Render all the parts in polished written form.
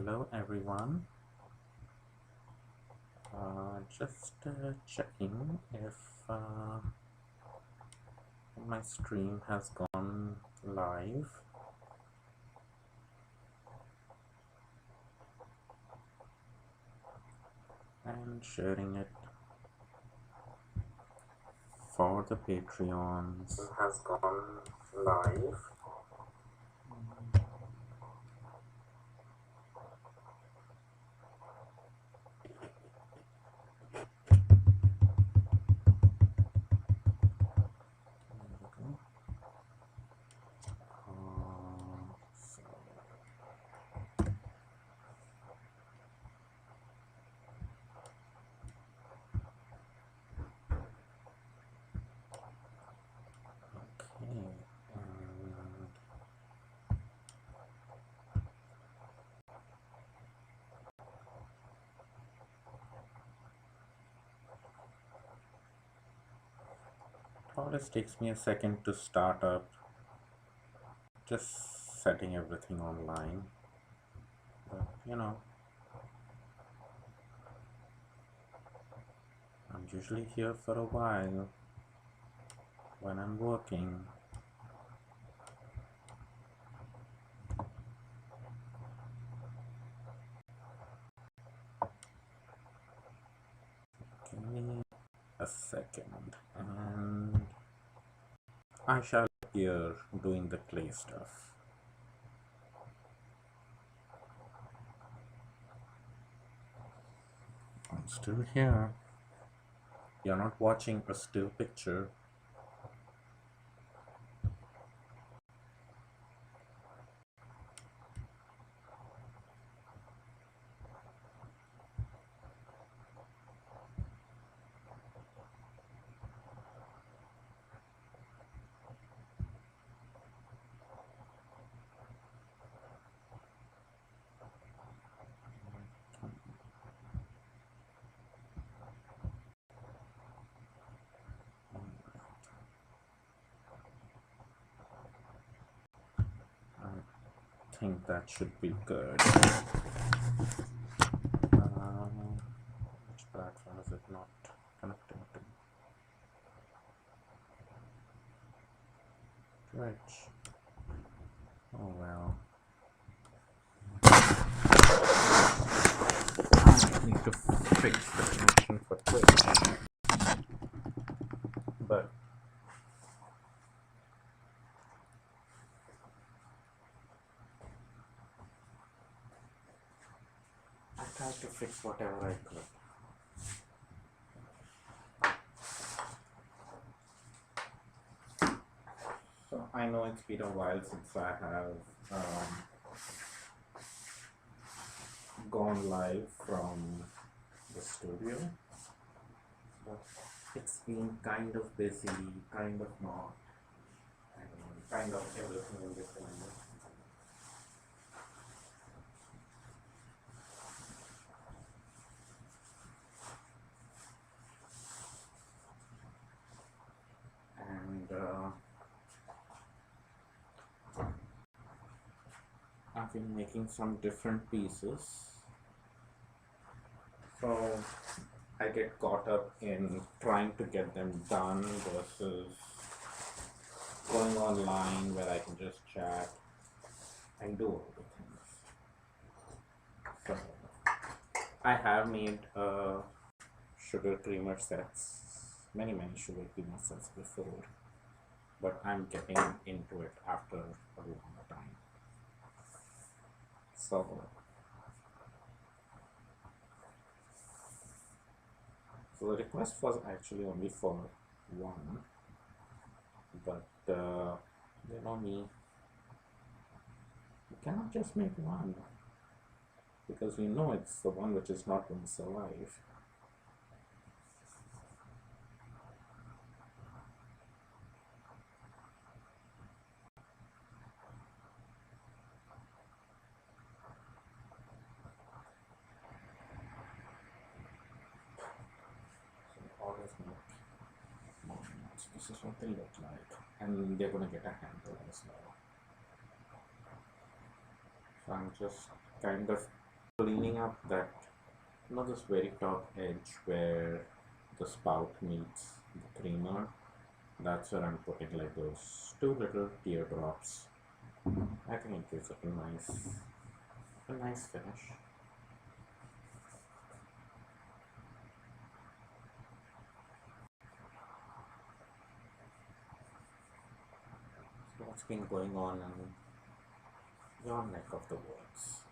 Hello everyone. Just checking if my stream has gone live. And sharing it for the Patreons. It has gone live. Always takes me a second to start up, just setting everything online, but I'm usually here for a while when I'm working. Give me a second and I shall appear doing the clay stuff. I'm still here. You're not watching a still picture. I think that should be good. Which platform is it not connecting to? Twitch. Oh well. I need to fix the connection for Twitch. But I tried to fix whatever I could. So I know it's been a while since I have gone live from the studio, but it's been kind of busy, kind of not, and kind of everything in between. And I've been making some different pieces, so I get caught up in trying to get them done versus going online where I can just chat and do all the things. So I have made sugar creamer sets, many sugar creamer sets before, but I'm getting into it after a long time. So the request was actually only for one, but you know me, you cannot just make one because we know it's the one which is not going to survive. This is what they look like, and they're going to get a handle as well. So I'm just kind of cleaning up that, this very top edge where the spout meets the creamer. That's where I'm putting like those two little teardrops. I think it gives it a nice finish. So what's been going on in your neck of the woods?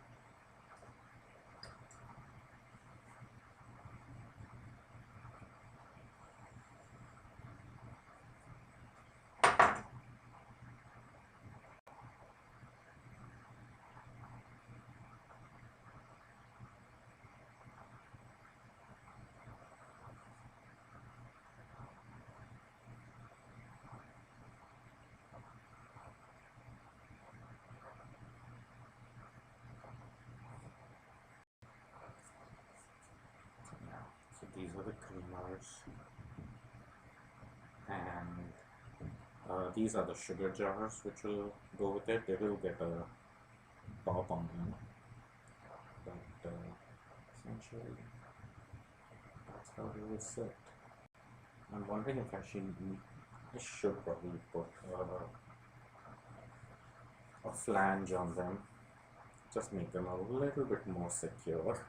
Yeah. So these are the creamers, and these are the sugar jars which will go with it. They will get a top on them, but essentially that's how they will sit. I'm wondering if I should probably put a flange on them, just make them a little bit more secure.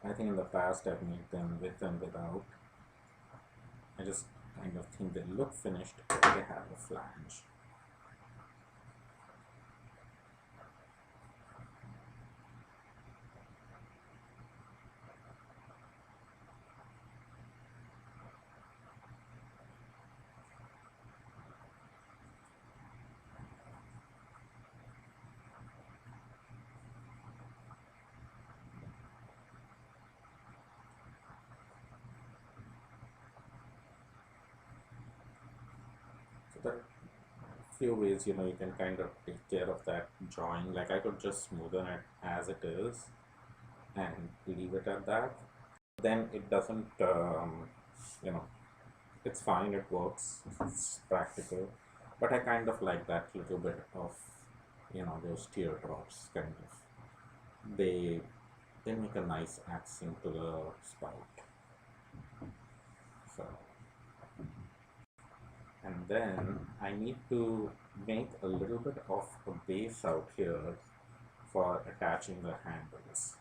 I think in the past I've made them with and without. I just kind of think they look finished if they have a flange. So there are a few ways you can kind of take care of that drawing. Like I could just smoothen it as it is and leave it at that. Then it doesn't, you know, it's fine, it works, it's practical. But I kind of like that little bit of, those teardrops kind of. They make a nice accent to the spout. So, and then I need to make a little bit of a base out here for attaching the handles.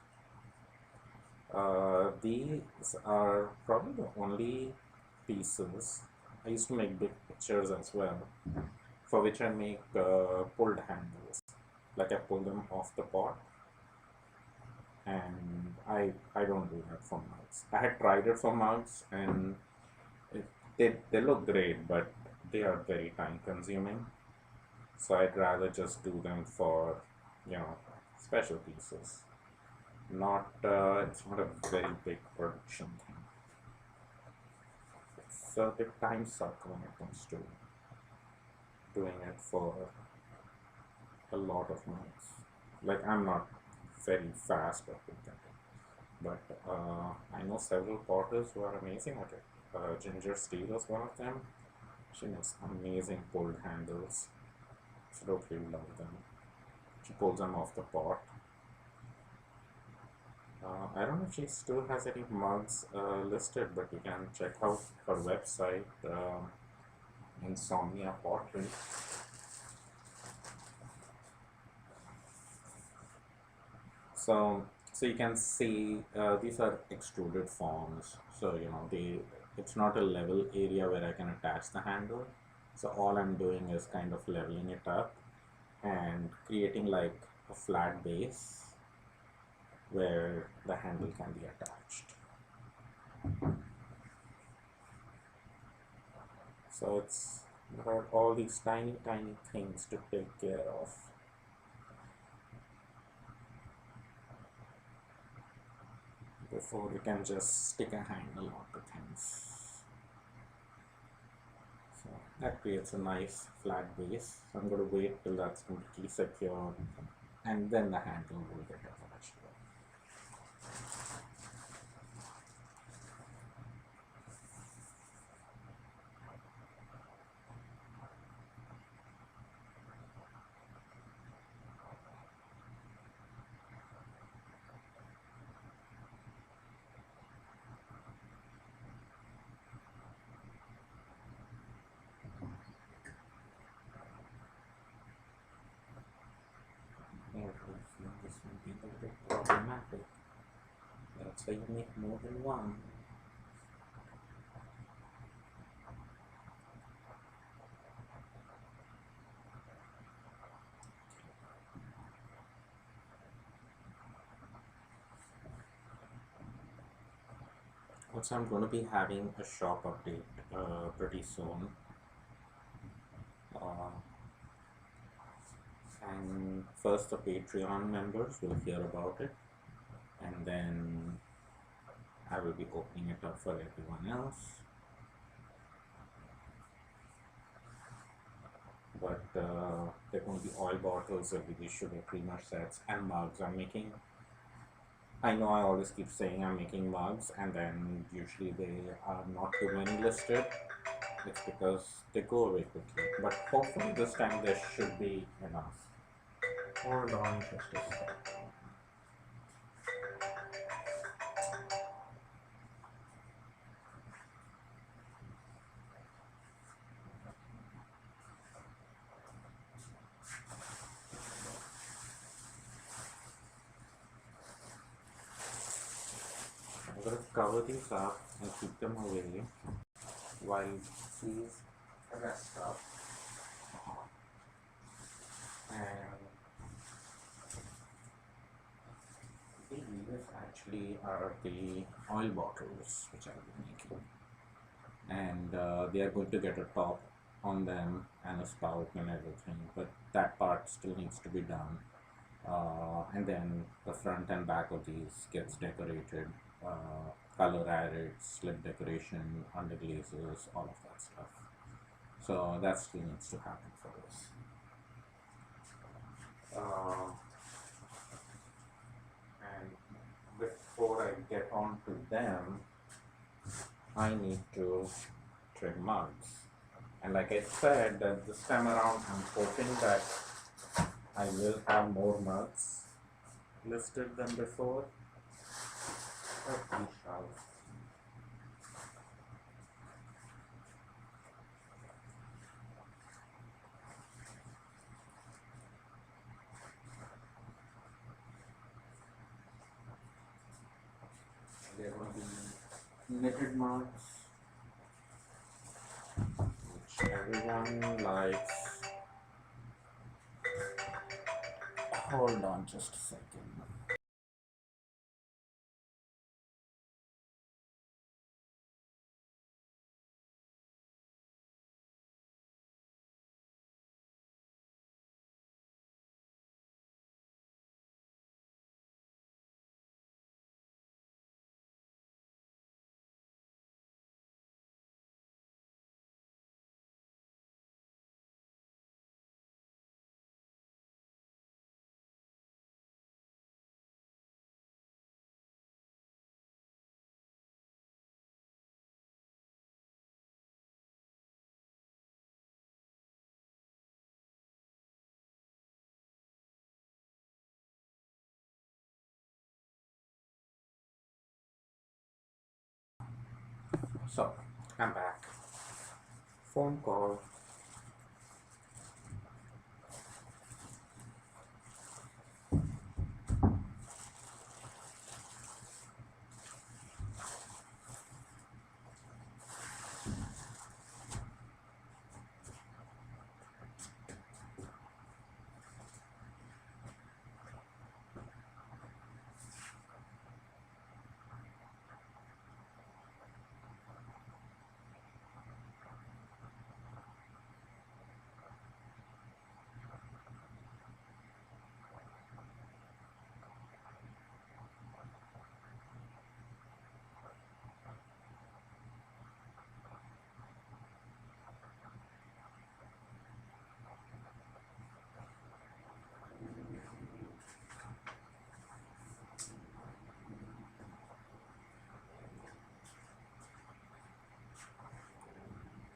These are probably the only pieces. I used to make big pictures as well, for which I make pulled handles. Like I pull them off the pot, and I don't do that for mugs. I had tried it for mugs, and they look great, but they are very time consuming. So I'd rather just do them for special pieces. It's not a very big production thing. It's a bit time suck when it comes to doing it for a lot of months. Like I'm not very fast at it, but I know several potters who are amazing at it. Ginger Steel is one of them. She makes amazing pulled handles. Absolutely love them. She pulls them off the pot. I don't know if she still has any mugs listed, but you can check out her website, Insomnia Pottery. So you can see these are extruded forms. So it's not a level area where I can attach the handle. So all I'm doing is kind of leveling it up and creating like a flat base where the handle can be attached. So there are all these tiny things to take care of. Before we can just stick a handle onto things. So that creates a nice flat base. So I'm going to wait till that's completely secure, and then the handle will get attached. That's why you make more than one. Also, I'm going to be having a shop update pretty soon. Uh, and first, the Patreon members will hear about it, and then I will be opening it up for everyone else. But they're going to be oil bottles, there'll be sugar creamer sets, and mugs. I know I always keep saying I'm making mugs, and then usually they are not too many listed. It's because they go away quickly. But hopefully this time there should be enough. Hold on just a second. I'm going to cover these up and keep them away while these rest up. And these actually are the oil bottles which I'll be making. And they are going to get a top on them and a spout and everything, but that part still needs to be done. And then the front and back of these gets decorated, color added, slip decoration, underglazes, all of that stuff. So that still needs to happen for this. And before I get on to them, I need to trim mugs. And like I said, that this time around, I'm hoping that I will have more mugs listed than before. But we shall. They're going to be knitted mugs, which everyone likes. Hold on just a second. So, I'm back. Phone call.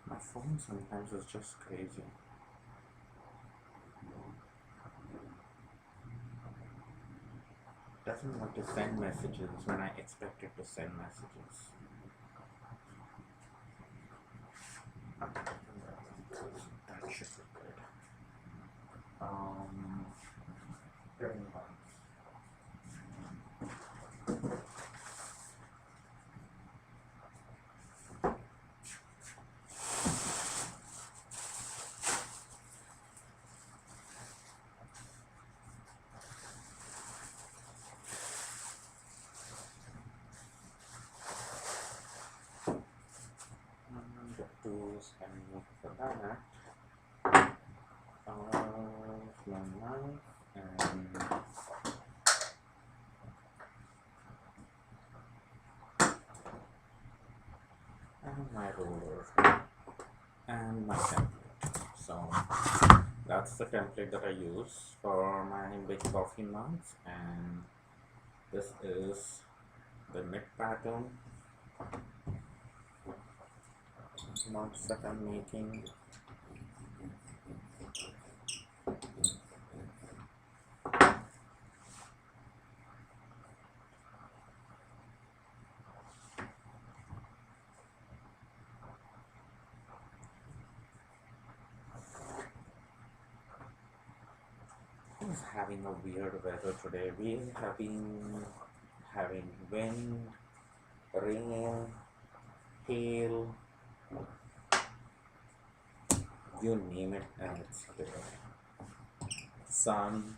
My phone sometimes is just crazy. Doesn't want to send messages when I expect it to send messages. That should be good. Very much. just having for that my knife and my roller and my template. So that's the template that I use for my big coffee mugs, and this is the knit pattern mugs that I'm making. It's having a weird weather today. We have been having wind, rain, hail, you name it, and it's there. Sun.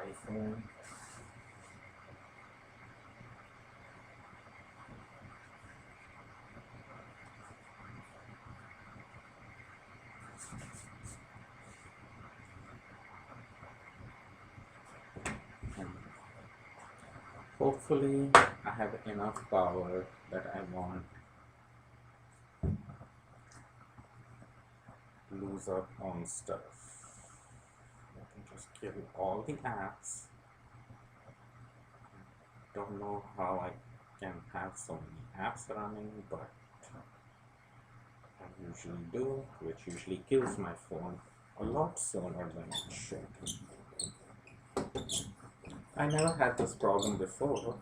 iPhone. Hopefully I have enough power that I won't lose up on stuff. I can just kill all the apps. Don't know how I can have so many apps running, but I usually do, which usually kills my phone a lot sooner than it should. I never had this problem before.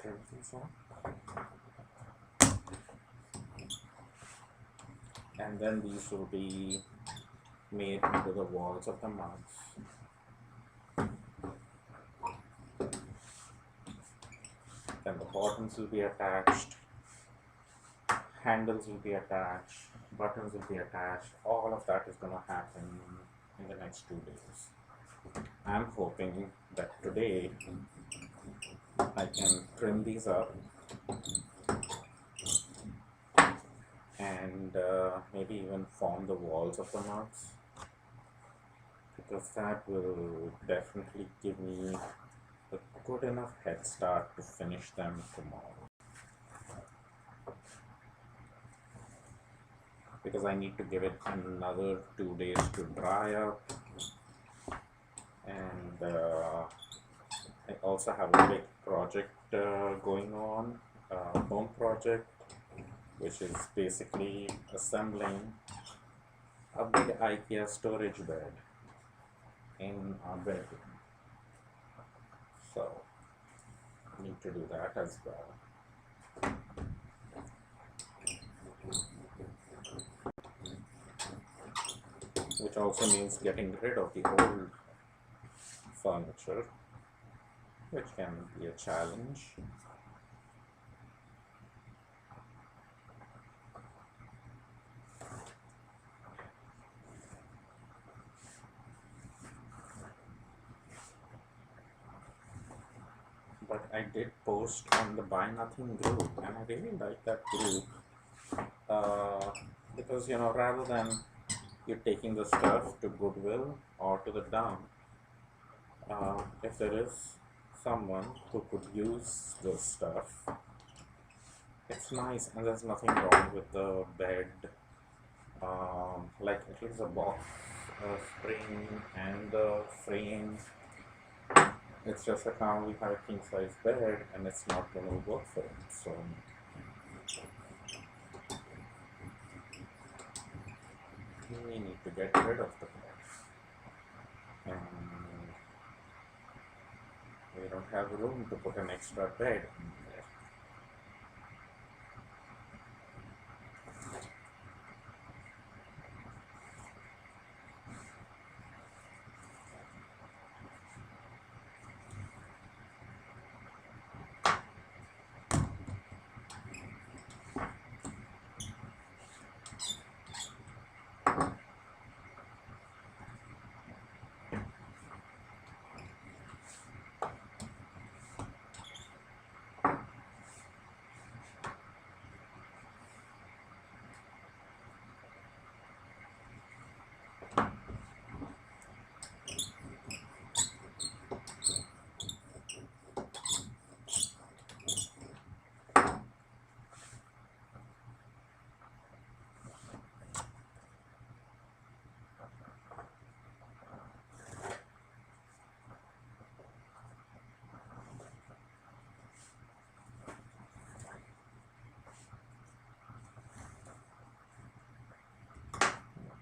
Trim these off. And then these will be made into the walls of the mugs. Then the bottoms will be attached, handles will be attached, buttons will be attached. All of that is going to happen in the next 2 days. I'm hoping that today I can trim these up and maybe even form the walls of the mugs, because that will definitely give me a good enough head start to finish them tomorrow. Because I need to give it another 2 days to dry up, and I also have a big project going on, home project, which is basically assembling a big IKEA storage bed in our bedroom. So I need to do that as well. Which also means getting rid of the old furniture, which can be a challenge. But I did post on the Buy Nothing group, and I really like that group, because rather than you taking the stuff to Goodwill or to the dump, if there is someone who could use this stuff, it's nice, and there's nothing wrong with the bed. Like it is a box spring and the frame. It's just that now we have a king size bed and it's not going to work for it. So we need to get rid of the bed. And we don't have room to put an extra bed in there.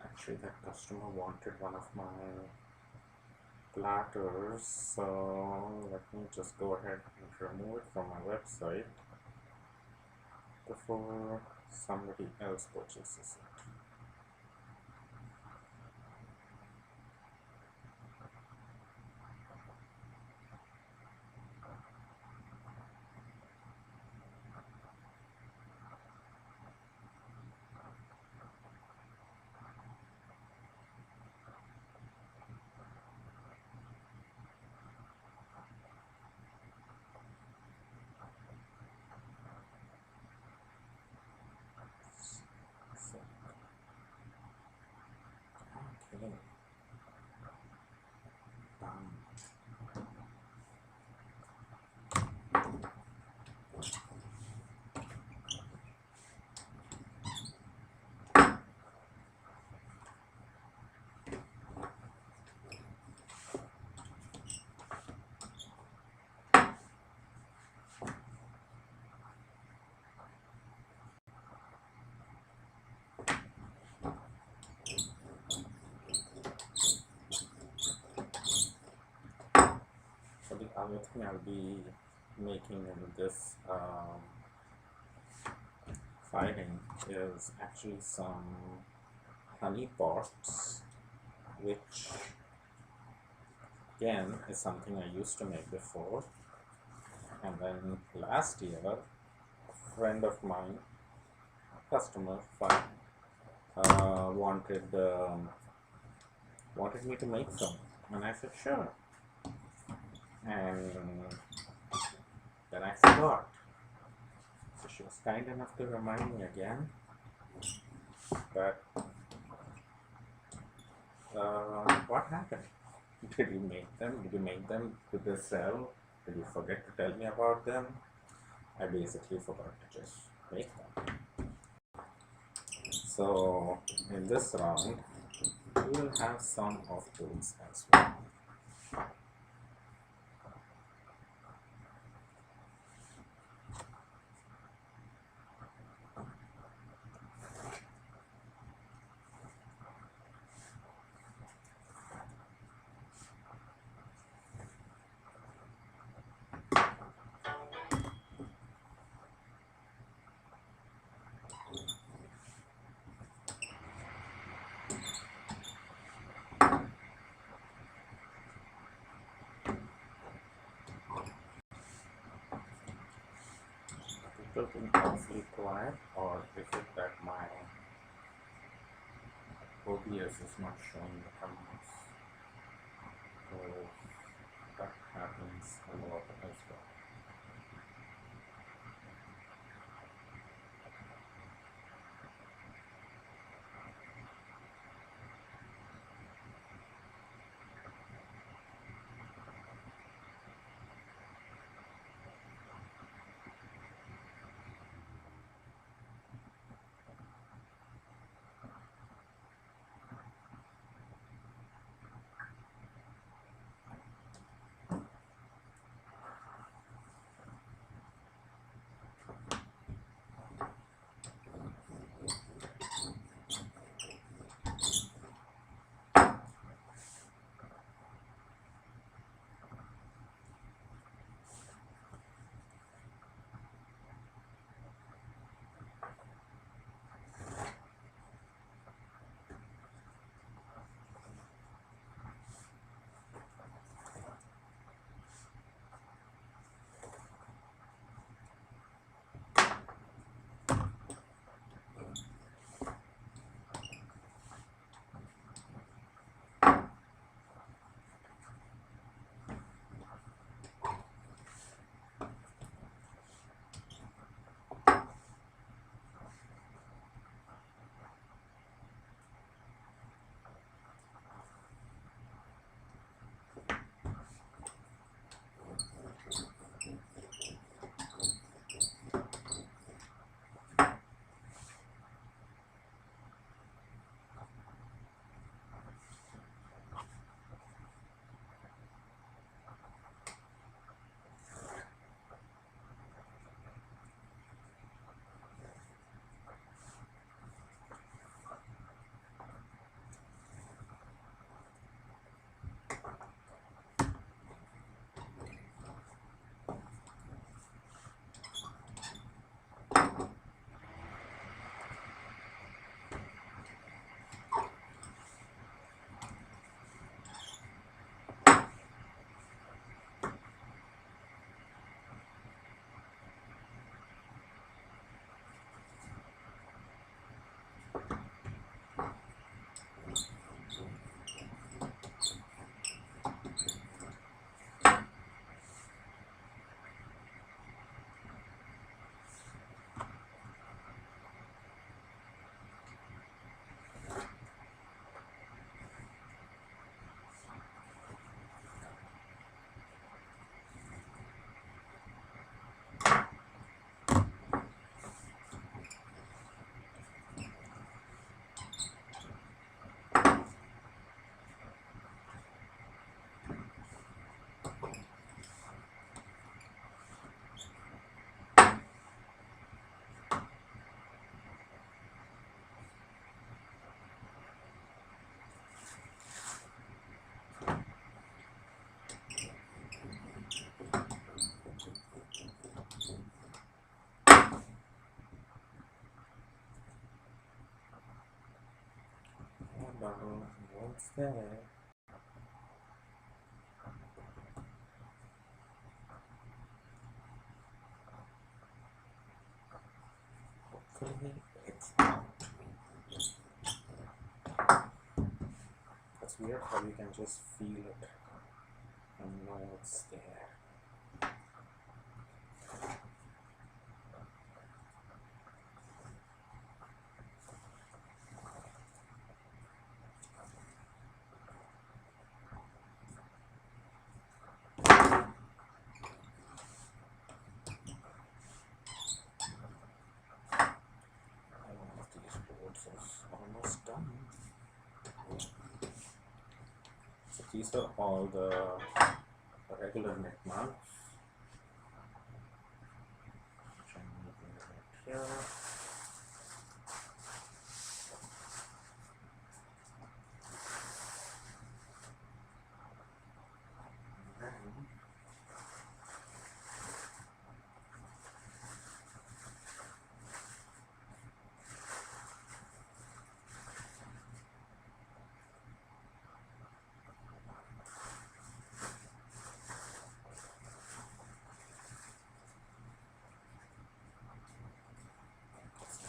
Actually, that customer wanted one of my platters, so let me just go ahead and remove it from my website before somebody else purchases it. So, okay, done. So the other thing I'll be making in this filing is actually some honey pots, which again is something I used to make before. And then last year, a friend of mine, customer, wanted me to make some, and I said sure. And then I forgot. So she was kind enough to remind me again. But what happened? Did you make them? Did you make them? Did they sell? Did you forget to tell me about them? I basically forgot to just make them. So in this round, we will have some of those as well. People being awfully quiet, or is it that my OBS is not showing the comments? So that happens a lot as well. what's there? Hopefully it's not. It's weird how you can just feel it and know it's there. One of these boards is almost done. So these are all the regular neck mounts. Which I'm moving right here.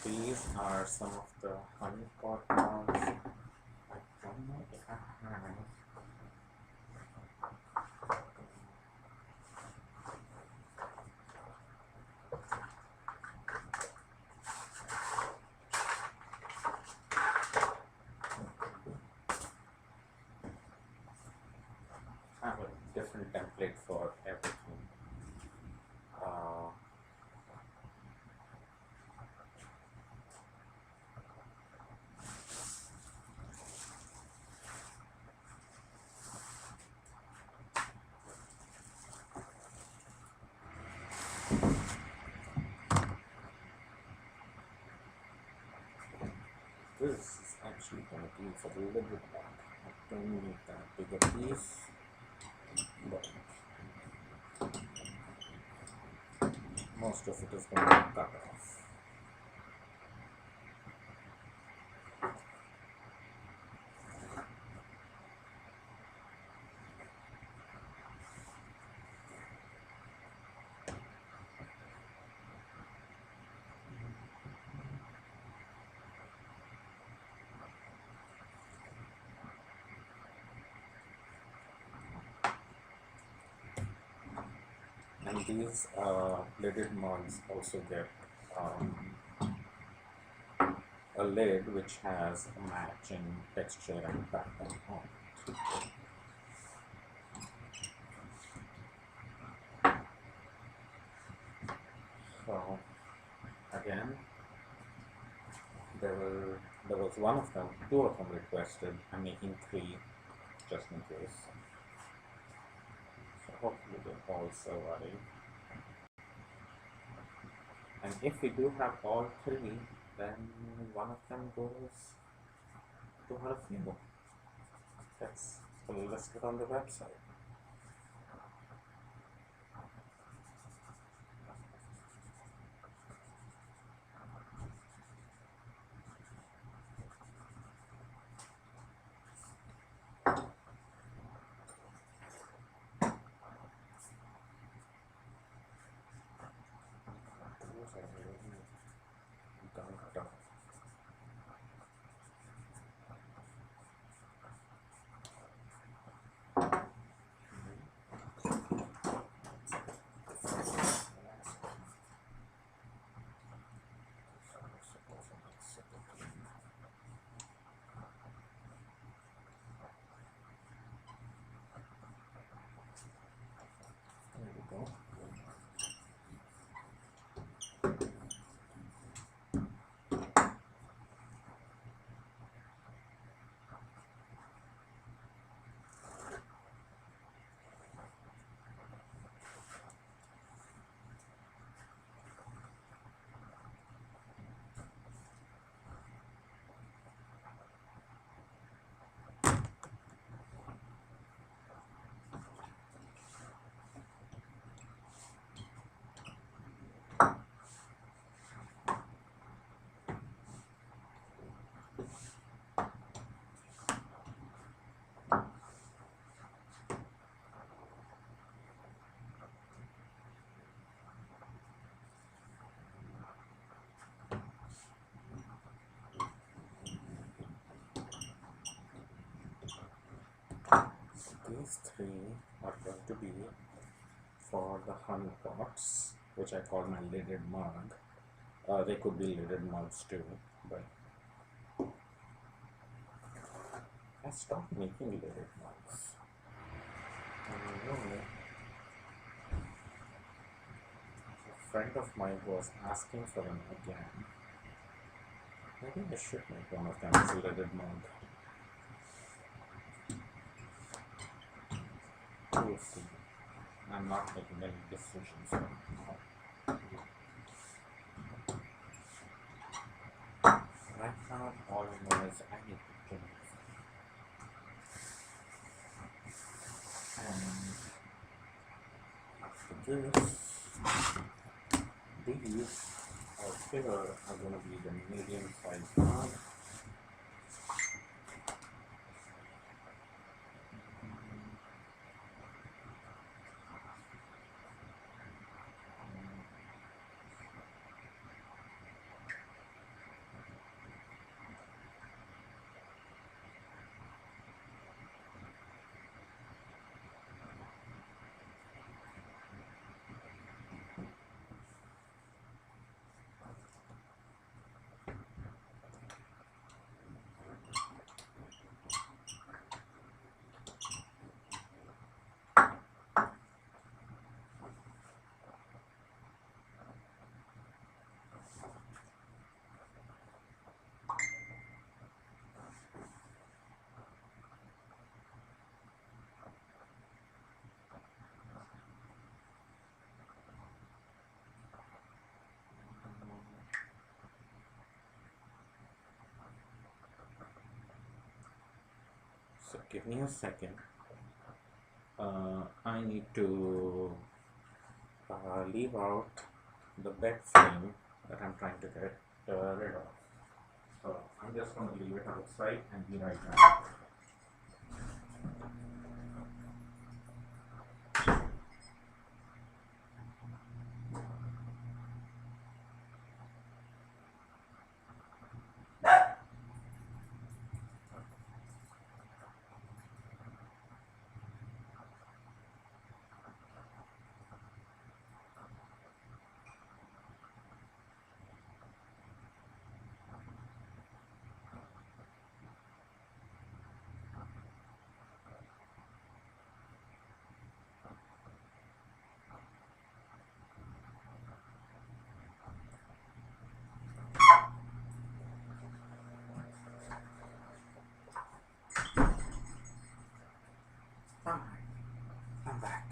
These are some of the honeypot mounts. I don't know if I have. I have a different template for everything. This is actually going to be for the little one. I don't need that bigger piece, but most of it is going to be cut off. And these lidded mugs also get a lid which has a matching texture and pattern on it. So again, there was one of them, two of them requested. I'm making 3 just in case. So hopefully they'll all survive. And if we do have all 3, then one of them goes to one of you. That's listed on the website. these three are going to be for the honey pots, which I call my lidded mug. They could be lidded mugs too, but I stopped making lidded mugs. I know a friend of mine was asking for them again. Maybe I should make one of them as a lidded mug. We'll see. I'm not making any decisions right now. Right now, all I know is I need to drink. And after this, these out here are going to be the medium sized mug. So give me a second. I need to leave out the bed frame that I'm trying to get rid of. So I'm just going to leave it outside and be right back. Alright, I'm back.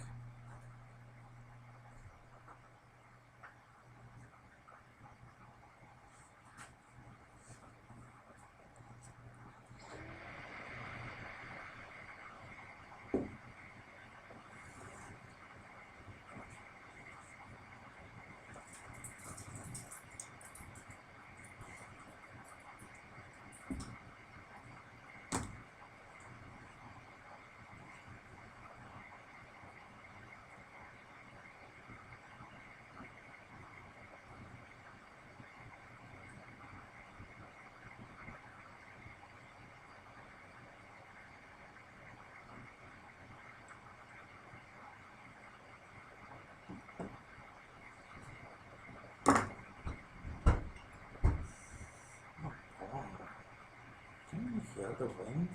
Can you hear the wind?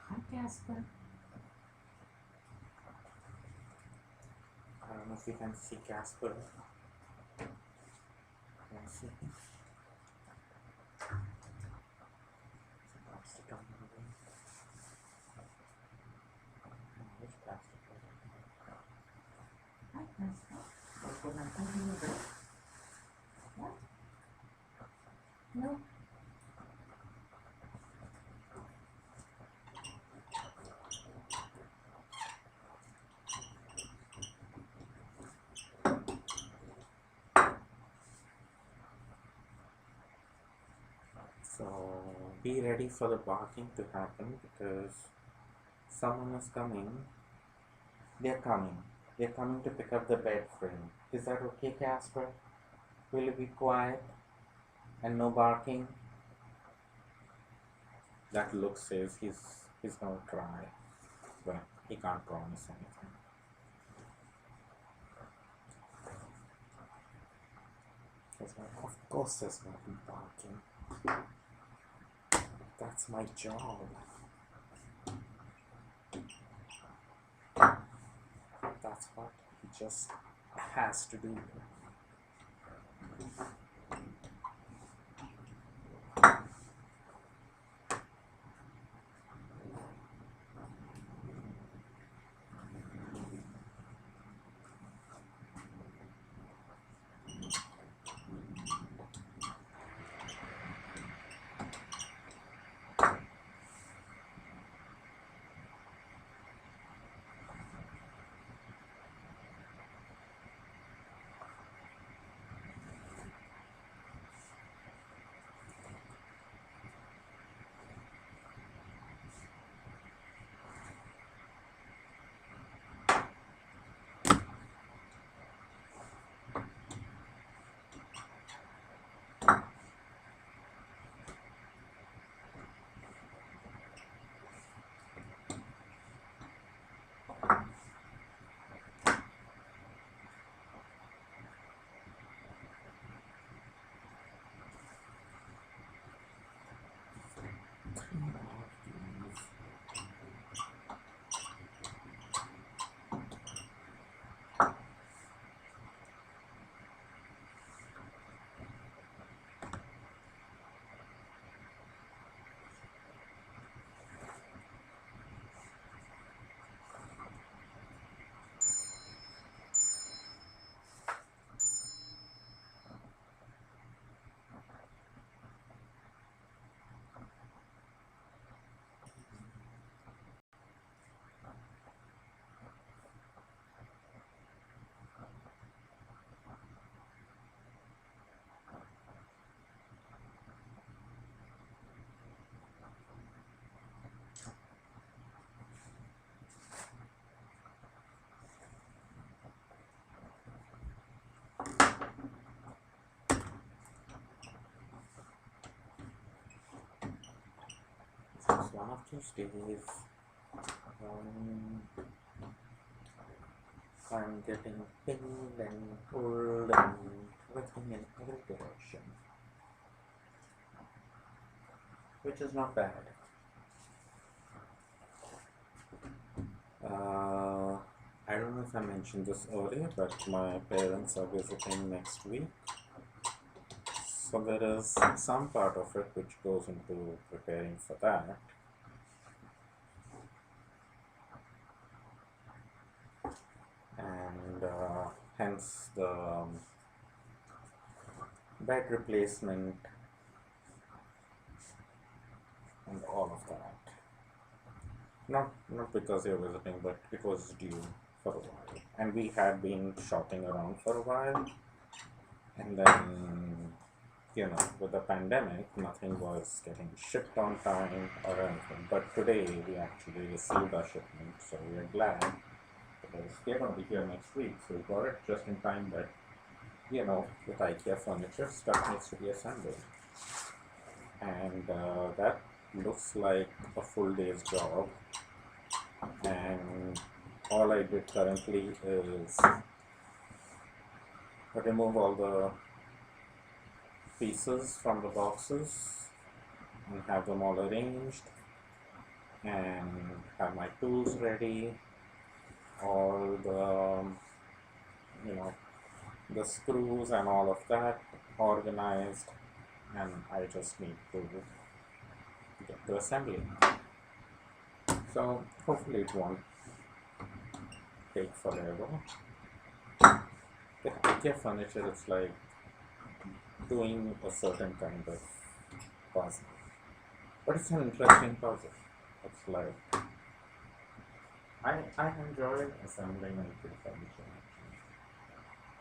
Hi, Casper. I don't know if you can see Casper. Can you see him? Plastic on the way. Which plastic? Hi, Casper. What's going on? What? No. be ready for the barking to happen because someone is coming. They're coming. They're coming to pick up the bed frame. Is that okay, Casper? Will you be quiet and no barking? That look says he's gonna try, but he can't promise anything. Of course there's gonna be barking. That's my job. That's what he just has to do. It's one of those days I'm getting pinged and pulled and everything in every direction, which is not bad. I don't know if I mentioned this earlier, but my parents are visiting next week. So there is some part of it which goes into preparing for that. And hence the bed replacement and all of that. Not because you're visiting, but it was due for a while. And we had been shopping around for a while. And then, with the pandemic, nothing was getting shipped on time or anything. But today we actually received our shipment, so we are glad because they're going to be here next week. So we got it just in time, but with IKEA furniture, stuff needs to be assembled. And that looks like a full day's job. And all I did currently is remove all the pieces from the boxes and have them all arranged and have my tools ready, all the screws and all of that organized, and I just need to get to assembling. So hopefully it won't take forever. With IKEA furniture, it's like doing a certain kind of puzzle, but it's an interesting puzzle. It's like I enjoy assembling IKEA furniture.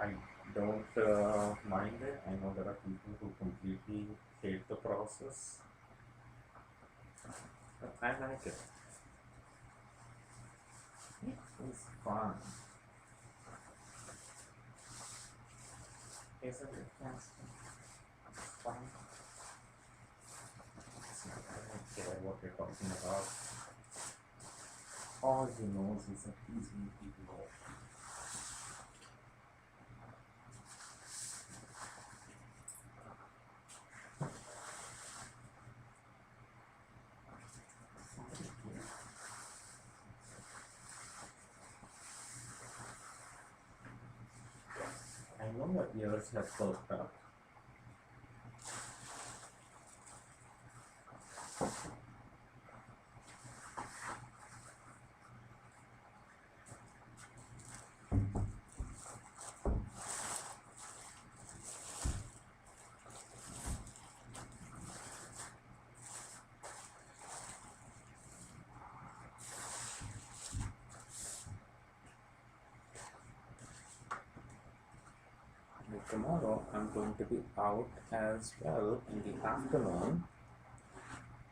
I don't mind it. I know there are people who completely hate the process, But I like it. It is fun. Isn't it fascinating? It's fun. It's not, I don't care what you're talking about. All he knows is that he's in people. I know what ears have perked up. Tomorrow I'm going to be out as well in the afternoon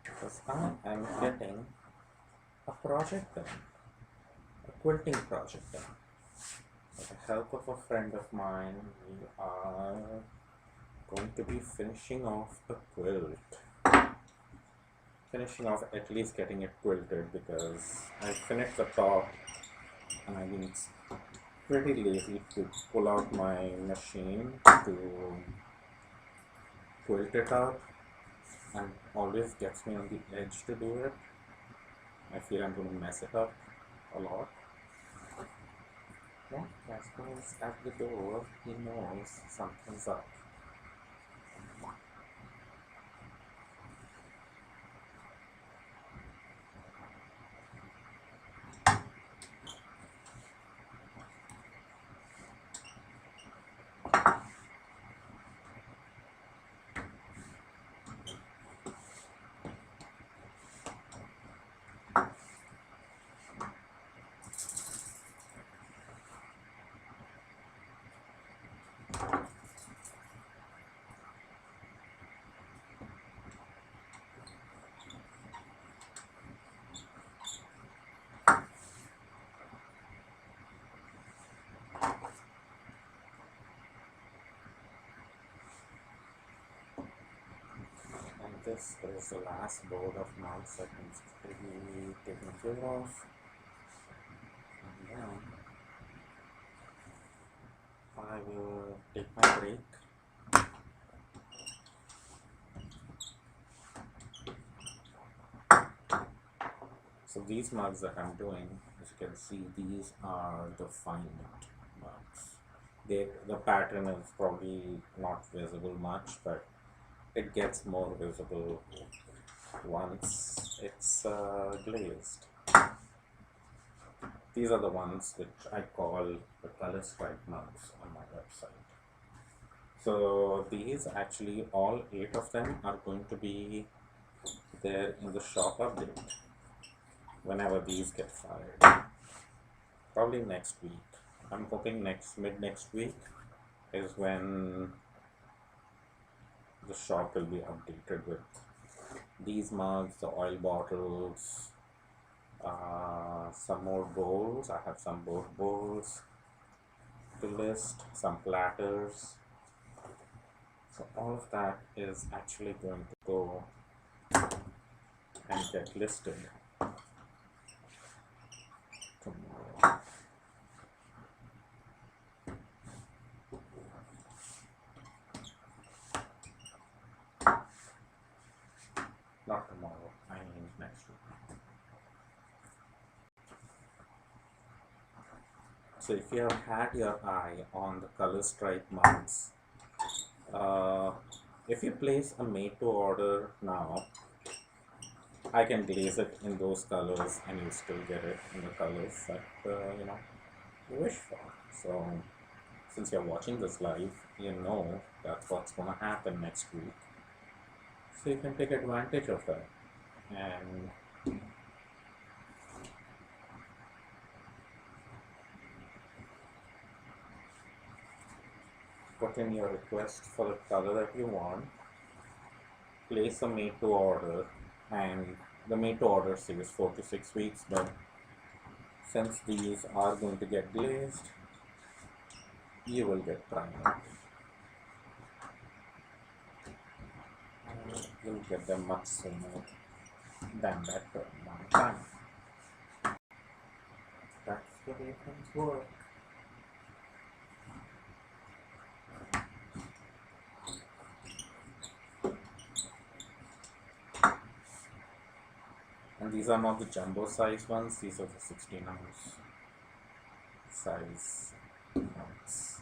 because I am getting a project done, a quilting project done. With the help of a friend of mine, we are going to be finishing off a quilt. Finishing off, at least getting it quilted, because I finished the top and I've been pretty lazy to pull out my machine to quilt it out, and always gets me on the edge to do it. I feel I'm going to mess it up a lot. Yeah, Casper's at the door. He knows something's up. And this is the last board of mouse that needs to be taken care of. And then I will take my break. So these mugs that I'm doing, as you can see, these are the fine knit mugs. The pattern is probably not visible much, but it gets more visible once it's glazed. These are the ones which I call the color stripe mugs on my website. So these actually, all 8 of them are going to be there in the shop update whenever these get fired. Probably next week. I'm hoping mid next week is when the shop will be updated with these mugs, the oil bottles, some more bowls. I have some more bowls to list, some platters. So all of that is actually going to go and get listed tomorrow. Not tomorrow, I mean next week. So if you have had your eye on the color stripe mugs, if you place a made to order now, I can glaze it in those colors and you still get it in the colors that you wish for. So since you're watching this live, you know that's what's going to happen next week. So you can take advantage of that and put in your request for the color that you want, place a made to order, and The made to order says 4 to 6 weeks, but since these are going to get glazed, you will get primer. You'll get them much sooner than that amount of time. That's the way things work. And these are not the jumbo size ones, these are the 16-ounce size ones.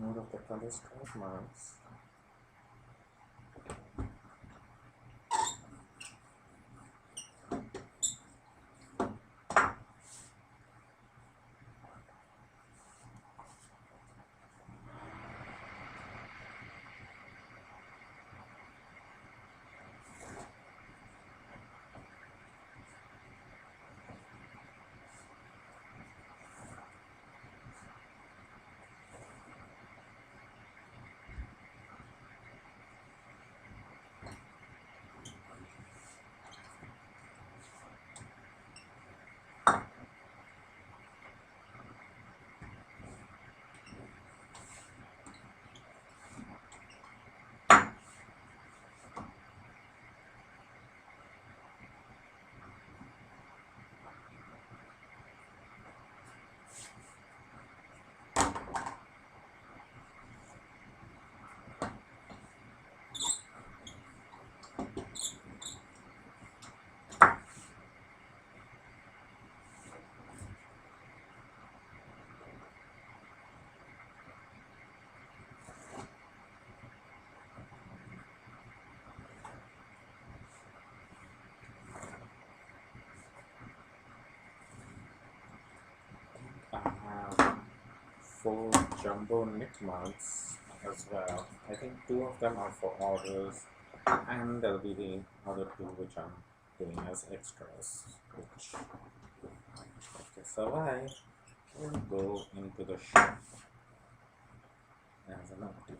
More of the color stripe marks. I have 4 jumbo knit mugs as well. I think 2 of them are for orders, and there'll be the other 2 which I'm doing as extras, which, if they survive, will go into the shop as an update.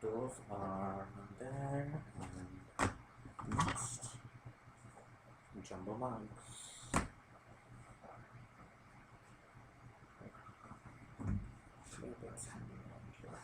Those are there, and next, jumbo mugs. Labels hanging on here.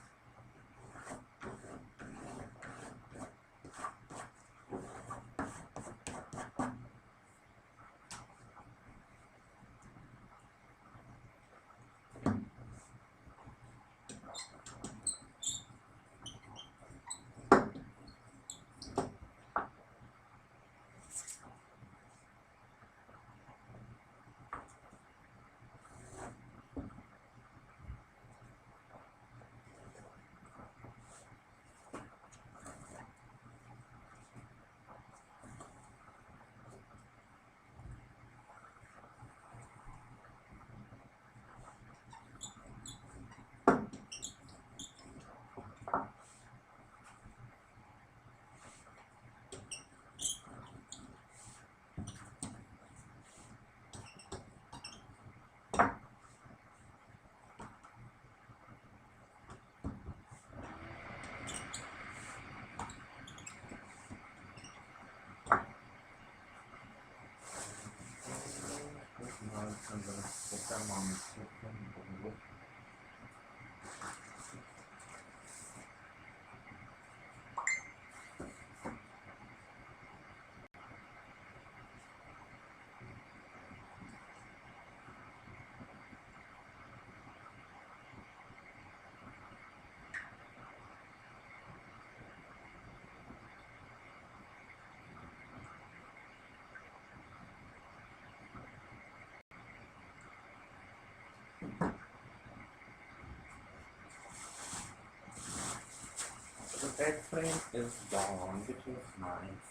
bed frame is gone, which is nice.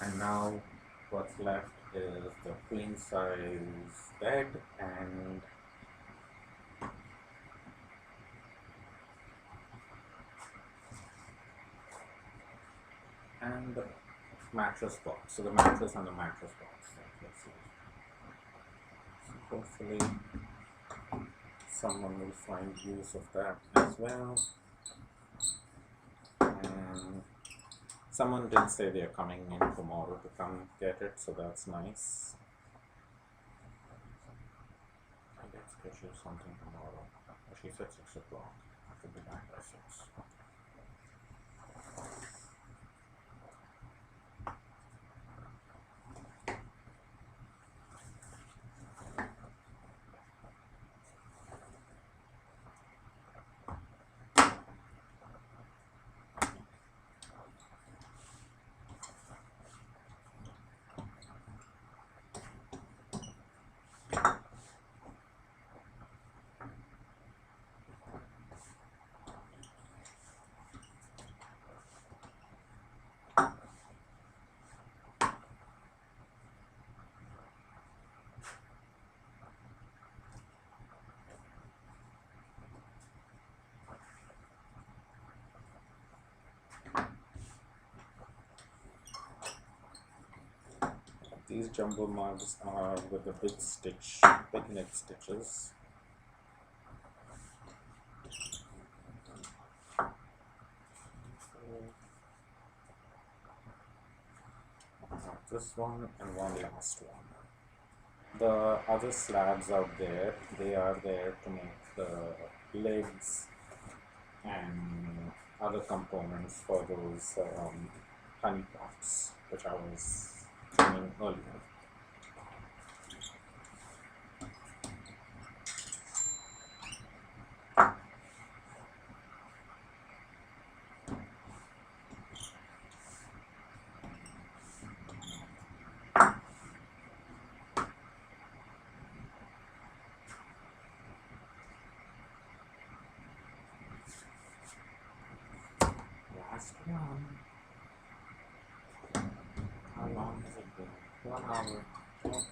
And now what's left is the queen size bed and the mattress box. So the mattress and the mattress box. Let's see. So hopefully someone will find use of that as well. And someone did say they're coming in tomorrow to come get it, so that's nice. I did schedule something tomorrow. She said 6 o'clock. I could be back by 6. These jumbo mugs are with the big neck stitches. This one and one last one. The other slabs out there, they are there to make the legs and other components for those honey pots, which I was trimming earlier. Last one. How long has it been? 1 hour. Oh,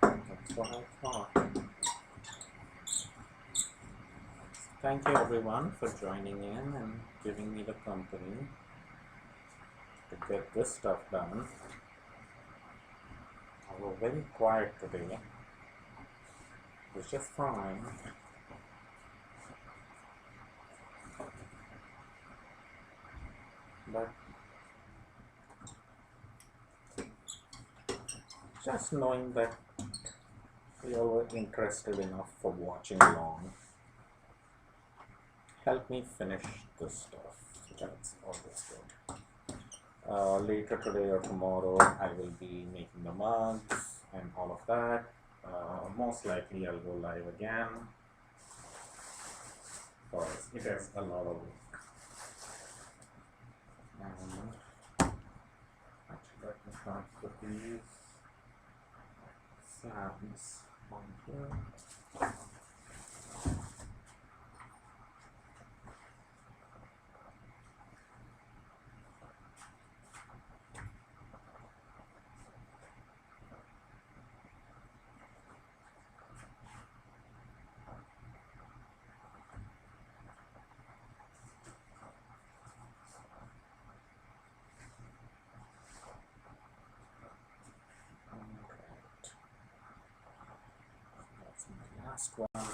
that's what I thought. Thank you everyone for joining in and giving me the company to get this stuff done. I was very quiet today. It was just fine. But just knowing that you all were interested enough for watching along helped me finish this stuff. So that's always good. Later today or tomorrow I will be making the mugs and all of that. Most likely I'll go live again because it is a lot of work. And actually let me transfer these slabs on here. Last one.